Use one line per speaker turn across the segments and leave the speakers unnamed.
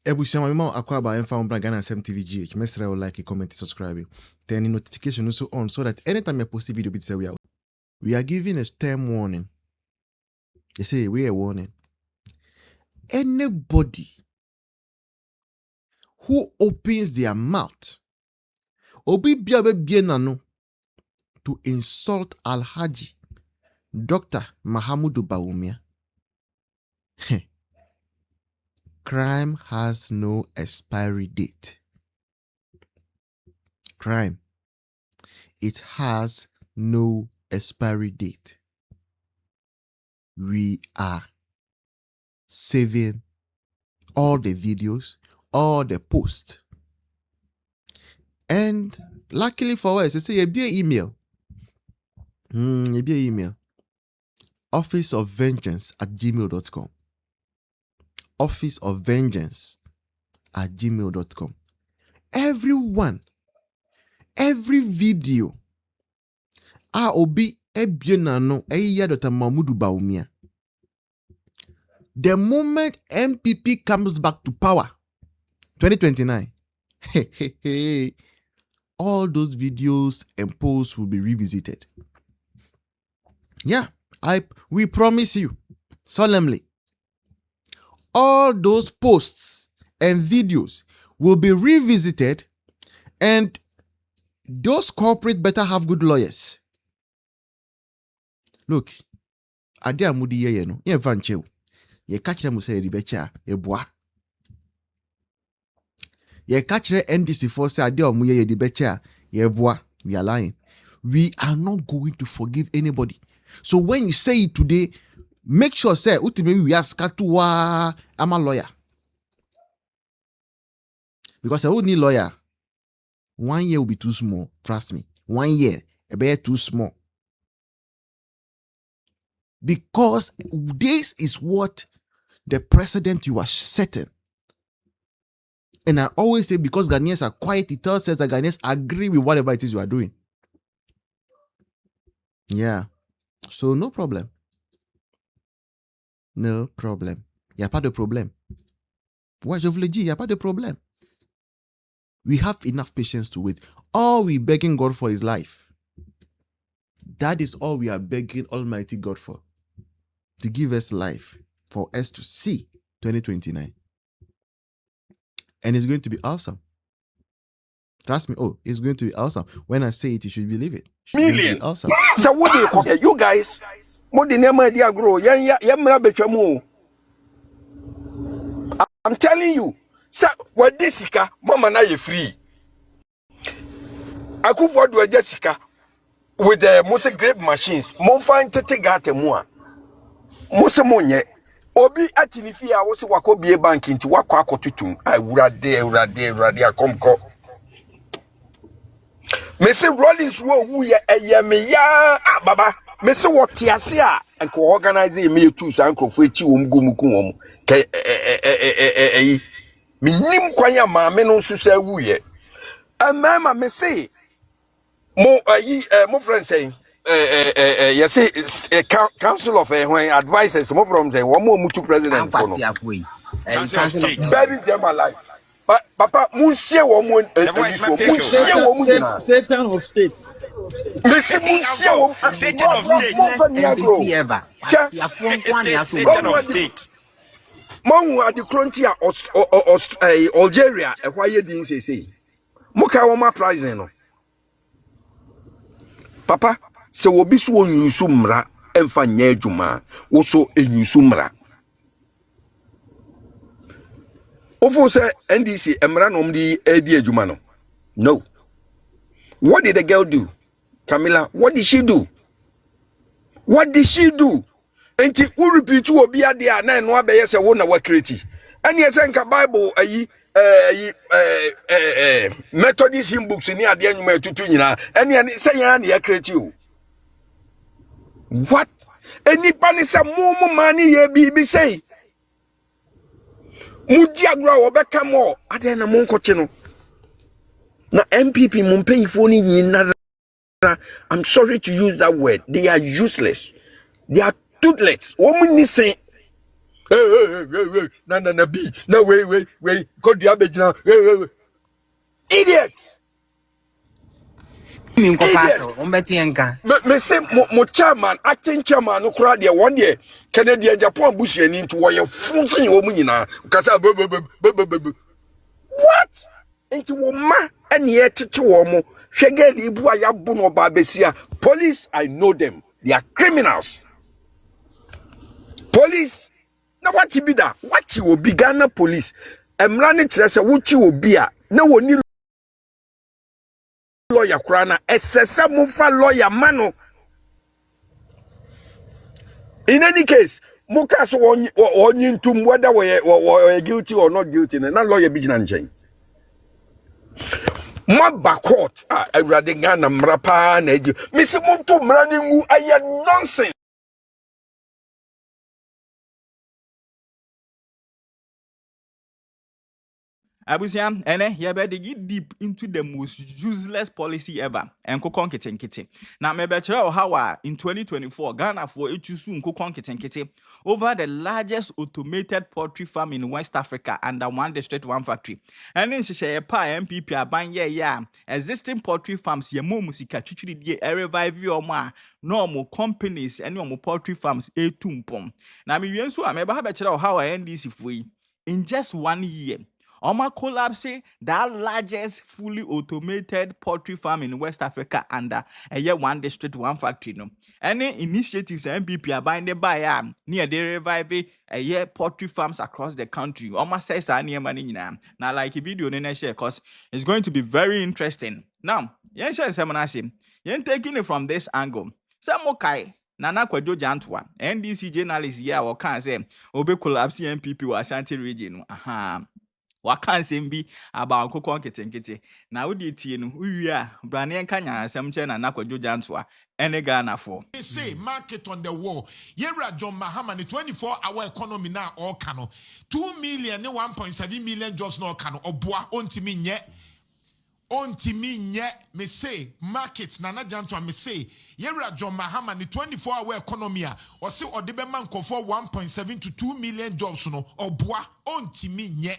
Ebushama mimo akwaba enfa mbra Ghana SMTVGH. Mesra will like, comment, subscribe. Turn the notification also on so that anytime I post a video, we are giving a term warning. They say we are warning. Anybody who opens their mouth obi biabe bienano to insult Alhaji Dr. Mahamudu Bawumia. Crime has no expiry date. Crime, it has no expiry date. We are saving all the videos, all the posts. And luckily for us, they say be an email. Email. officeofvengeance@gmail.com. officeofvengeance@gmail.com. Everyone, every video, obi ebienano eya Dr. Mahamudu Bawumia. The moment MPP comes back to power, 2029, all those videos and posts will be revisited. Yeah, we promise you solemnly, all those posts and videos will be revisited, and those corporates better have good lawyers. Look, ade amudi ye no, ye vanchew. Ye catch them say ribecha, ye boa. Ye catch the NDC for say ade omuye ye ribecha, ye boa. We are lying. We are not going to forgive anybody. So when you say it today, make sure say ultimately we ask Katuwa, I'm a lawyer. Because I would need lawyer. 1 year will be too small. Trust me. 1 year, a bit too small. Because this is what the precedent you are setting. And I always say, because Ghanaians are quiet, it tells us that Ghanaians agree with whatever it is you are doing. Yeah. So no problem. No problem. Il n'y a pas de problème. Ouais, je vous l'ai dit, il n'y a pas de problème. We have enough patience to wait. All we begging God for is life. That is all we are begging Almighty God for. To give us life. For us to see 2029. And it's going to be awesome. Trust me. Oh, it's going to be awesome. When I say it, you should believe it. It's going to be awesome.
So what do you guys? What the name of the grow? I'm telling you. So what Jessica, Mama na you free. I could forward with Jessica with the most grape machines. Mo find tete gate moa. Most money. Obi atinifi a wo se wako bie bank nti wako akotutum. I urade come. Me say Rollins wo ye me ya baba. Me say what tiasia and ko organize me too so ankrofo echi wom gomuku wom. Ke me nim kwanya ma me no so sa wu ye. Mama me say mo mo friend saying you see council of advisors mo from say one more mutu president for no. Baby them alive. But Papa, Munsie woman,
Satan of state.
Satan of state.
Mongu at the frontier Algeria, and why you didn't say. Moka woma prize no. Papa, se wobisu onyusu mra, emfa nye juma, woso enyusu mra. Ofo say NDC emra nom di edi ejuma no. No. What did the girl do? Camilla, what did she do? What did she do? Enti u repeat obi ade a na eno abeye se wo na wa create. Eni ese nka Bible Methodist hymn books ni ade anyuma etutu nyina. Eni se yan na ya create o. What? Eni pani se mo mani ye bi say. Mudi agro obeka mo ade na mo nkoche no. Na MPP mo mpanyifo ni nyina. I'm sorry to use that word. They are useless. They are toothless. Woman ni say Hey, na B. No, wait. Go the average now. Idiots. Me say mo chairman, acting chairman, no crowd there 1 year. Canadian Japan bush and into wire footing your money now. What? Into woma and yet to womo. Shaggy Ibu Ayabuno Babesia. Police, I know them. They are criminals. Police. Now what you be that? What you will be Ghana police? I'm running to say what you will be. No one need lawyer crana. Essesa mufa lawyer mano. In any case, Mukas on into whether we're guilty or not guilty, and not lawyer business chain. My court, I rather Ghana mrapa and edu. Miss Monto running I had nonsense.
Abusiam, you better get deep into the most useless policy ever. And kokon kitten. Now, maybe how in 2024, Ghana for soon kokon kitten over the largest automated poultry farm in West Africa under one district, one factory. And then she say a pa MPP aban existing poultry farms ye mo musika chichiri die revive your ma normal companies and your poultry farms tumpom. Now me yensu a maybe how NDC for in just 1 year. Oma collapse that largest fully automated poultry farm in West Africa under a year one district, one factory. No, any initiatives MPP are binding by near the revive a year poultry farms across the country. Oma says near money now. Now, like a video in share because it's going to be very interesting. Now, yen share seminasi, yen taking it from this angle. Samokai. Nana Kwadwo Jantwa, NDC journalist here or can say obe collapse MPP wa Ashanti region. Aha. Wakan sembi about kokon kete na wodi tie no wiya brane enka nya asem che na Kwadwo Jantwa ene Ghana for
they say market on the wall yera John Mahama the 24-hour economy na all kano 2 million ne 1.7 million jobs na all kano oboa ontimi nye me say markets Nana Jantwa me say yera John Mahama the 24-hour economy a o se odebe man for 1.7 to 2 million jobs no oboa ontimi nye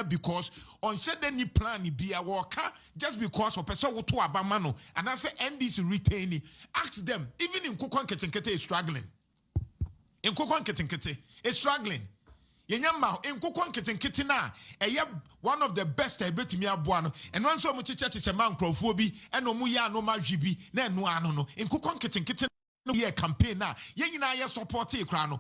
because on said any plan be a worker just because of person to abamano and I say NDC retaining ask them even in Kokon Ketenkete is struggling in Kokon Ketenkete is struggling yenyama in Kokon Ketenkete na one of the best I bet me abuano and one so much church man crowphobi and no muya no majibi na no ano no in Kokon Ketenkete year campaign na yenyina ye support e kra no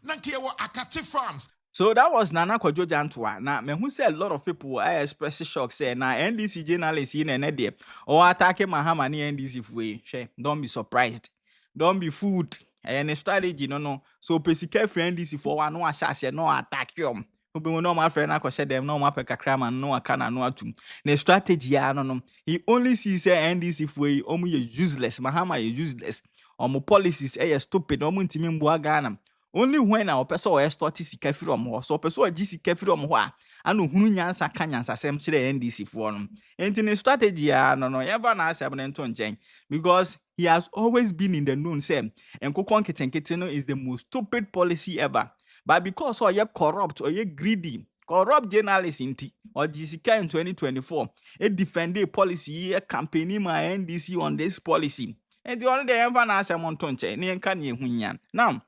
nanke wo akate farms.
So that was Nana Kwadwo Jantwa. Now, me who say a lot of people I express shock say na NDC journalists in an idea or attacking Mahama ni NDC way. Don't be surprised. Don't be fooled. And strategy no. So pesike friend NDC for one no ashase no attack you. Obi no my friend akoshe dem no mapeka krama no akana no atum. Na strategy ya no. He only sees say NDC way omu ye useless. Mahama ye useless. Omu policies stupid. Omu ntimi mboa Ghana. Only when our person or start sika from ho so person agi sika from ho a anu hunu nyansa ka nyansa sem kire NDC for no enti strategy no ever na asem ne nto nchen because he has always been in the known say enkokon ketenkete no is the most stupid policy ever but because you corrupt or you greedy corrupt journalist inti or sika in 2024 it defended policy campaigning my NDC on this policy enti only the ever na asem nto nchen ne nka ne ehunya now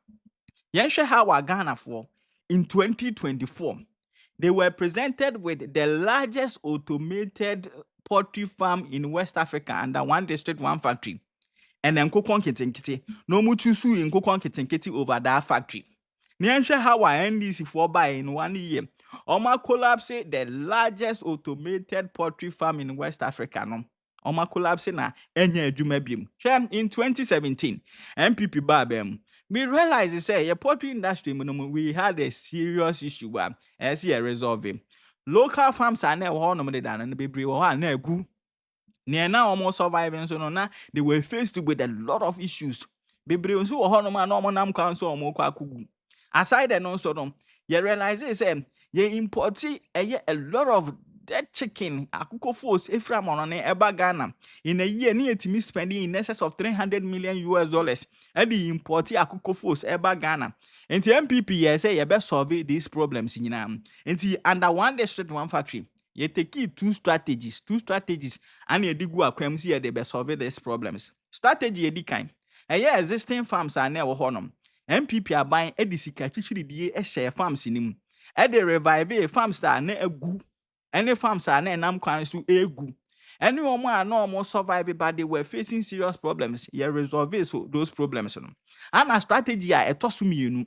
Yensha how Ghana for in 2024, they were presented with the largest automated poultry farm in West Africa under one district, one factory. And then Kokon Kitenkete, no muchusu in Kokon Kitenkete over that factory. Yensha how NDC for by in 1 year. Oma collapse the largest automated poultry farm in West Africa. No. Oma collapse na enye adwuma biem. In 2017, MPP Babem. We realize say the poultry industry we had a serious issue where as a resolve. Local farms are now one of the dan and the baby or na gu. Near now almost surviving so na they were faced with a lot of issues. Baby so honoma no nam council mo kwa kugu. Aside and also you realize say you import a lot of dead chicken akuko force efra monone eba Ghana in a year near to me spending in excess of 300 million US dollars and the import akuko force eba Ghana. And the MPP say you best solve these problems in under one district one factory. You take two strategies and you dig work see they best solve these problems. Strategy you kind. And yeah, existing farms are never honum. MPP are buying edisika chichiri die share farms in him. They revive farms that are ne egu. Any farms are ne nam kwan so egu. Any one are no more survive, but they were facing serious problems. You resolve those problems. And a strategy I toss me you.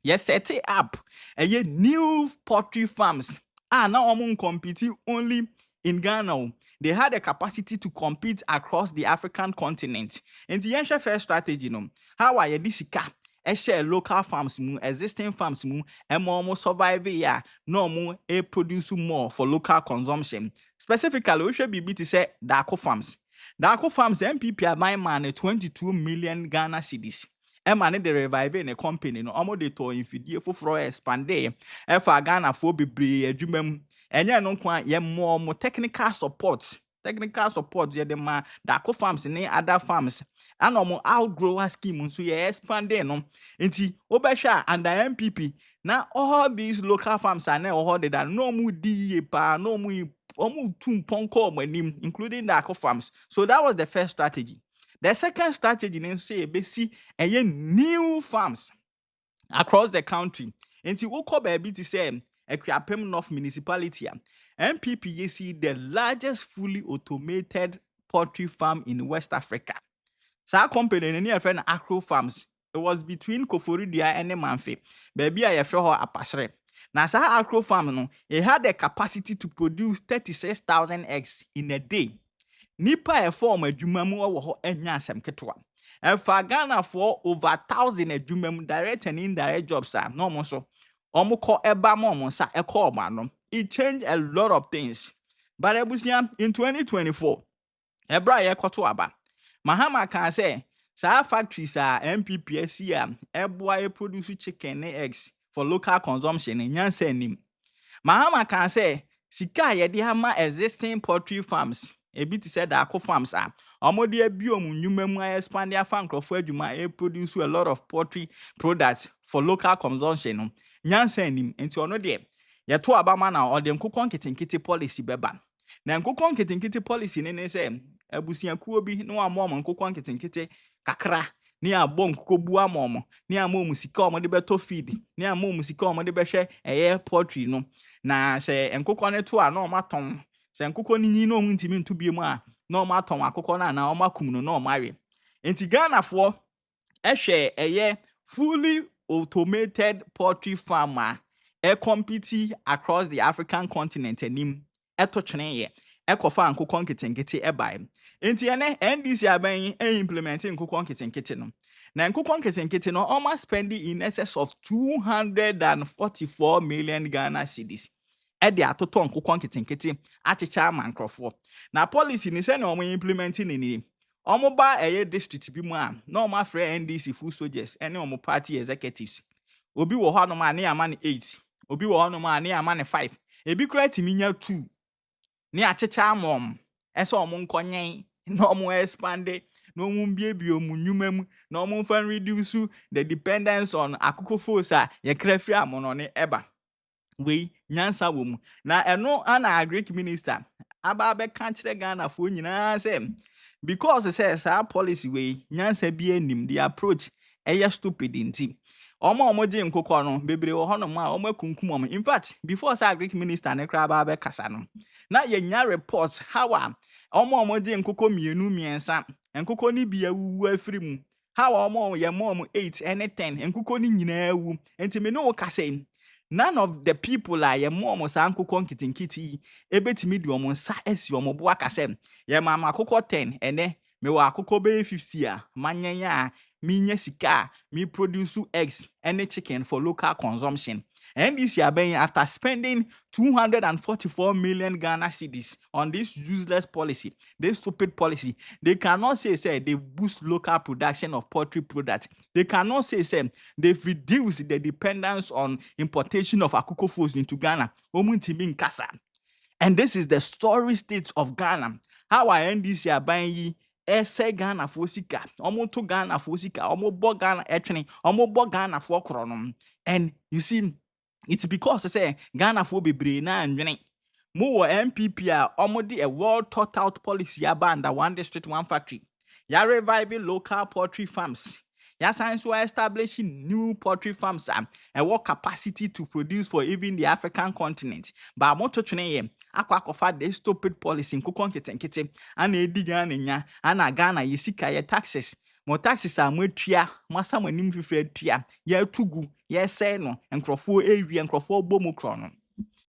Yes, set it up. And yet new poultry farms are now competing only in Ghana. They had the capacity to compete across the African continent. And the ancient first strategy, how are you this share local farms, existing farms, and more survive ya, no more produce more for local consumption. Specifically, we should be to say Darko farms. Darko farms MPP are buying money 22 million Ghana cedis. Emma de revive in a company no omo de to infidie foforo expand e for Ghana for bebre adwumam enye no kwa ye more technical support ye de ma Darko farms ne other farms and omo outgrower scheme so ye expand no nti obehwa under MPP na all these local farms are na all that no mu di pa no mu tum ponko manim including Darko farms. So that was the first strategy. The second strategy is say basi new farms across the country. And to woko baby to say Equiapem North municipality. MPP you see the largest fully automated poultry farm in West Africa. Sa company near friend Acro Farms. It was between Koforidia and Manfe. Baby I feel her apasre. Now sa Acro Farm no, it had the capacity to produce 36,000 eggs in a day. Nipa e form adwumamu wo ho anya asem ketwa. E fa Ghana for over 1,000 adwumamu direct and indirect jobs are no mo so. Omo ko eba mo mo sa e call man. It changed a lot of things. But ebusia in 2024, ebra ye koto aba. Mahama can say sa factories are MPPSC eboa e produce chicken and eggs for local consumption in nyansa nim. Mahama can say sika ye de hama existing poultry farms. A bit said Darko farms are Omodia biom nyumamu expand their farm crofo adwuma produce a lot of poultry products for local consumption. Nyansa nim enti ono de ye to abama na o de nkokon nkitinkiti policy beba. Na nkokon nkitinkiti policy ne se abusiakuo bi no amom nkokon nkitinkiti kakra ni abon kobu amom ni amom sika omo de beto feed ni amom sika omo de behwe eye poultry no na se nkokon ne to a na o maton se nkokon ni no ntimi nto biem a na o maton akokon na o makum no na o mawe enti Ghana for ehwe eye fully automated poultry farmer compete across the African continent enim eto twene ye ekofa nkokon nkitinkiti ebai enti ene NDC aban implementing nkokon nkitinkiti no na nkokon nkitinkiti no almost spending in excess of 244 million Ghana cedis de atoto nkokon nkitinkiti achicha mankrofo na policy ni se na omo implementing ni omo ba eye district bi mu a na omo afre NDC full soldiers ene omo party executives obi wo ho no ma ne ama ne 8 obi wo ho no ma ne ama ne 5 ebi kura timinya 2 ni achicha amom eso omo nkonyen na omo expand na omo biebie omo nyumam na omo fan reduce the dependence on akoko fosa ye krafri amono ne eba we nyansa wom na eno ana agric minister aba be kan kire Ghana fo nyina say because says our policy we nyansa bi anim the approach stupid nti omo je nkokọ no bebre wo hono ma omo akunkum omo in fact before say agric minister ne kra ba be kasa no na ye nya reports how omo je nkokọ mienu miensa nkokọ ni bia wuwu afiri mu how omo ye mom 8 and 10 nkokọ ni nyina awu enti me no kasa none of the people are ye mom sa nkokọ nkitinkiti ebetimi di omo sa esi omo bo akasa ye mama akokọ 10 ene me wa akokọ be 50 a manyanya minya sika me produce eggs and chicken for local consumption. And this year, after spending 244 million Ghana cedis on this useless policy, this stupid policy, they cannot say they boost local production of poultry products. They cannot say they've reduced the dependence on importation of akoko foods into Ghana. And this is the story state of Ghana. How our NDC are buying ye say Ghana for sika, almost to Ghana for sika, almost bought Ghana etching, almost bought Ghana for chronom. And you see, it's because I say Ghana for be brain and winning. More MPP are almost a well thought out policy about one district, one factory. Ya reviving local poultry farms. Ya science were establishing new poultry farms and what capacity to produce for even the African continent. But moto chene akwakofa the stupid policy in kukon kete and a digan and a Ghana yisika ye taxes. Mo taxes are more tria, massa when him fred tria, ye tugu, ye say no, and crofo avi and crofo bomocron.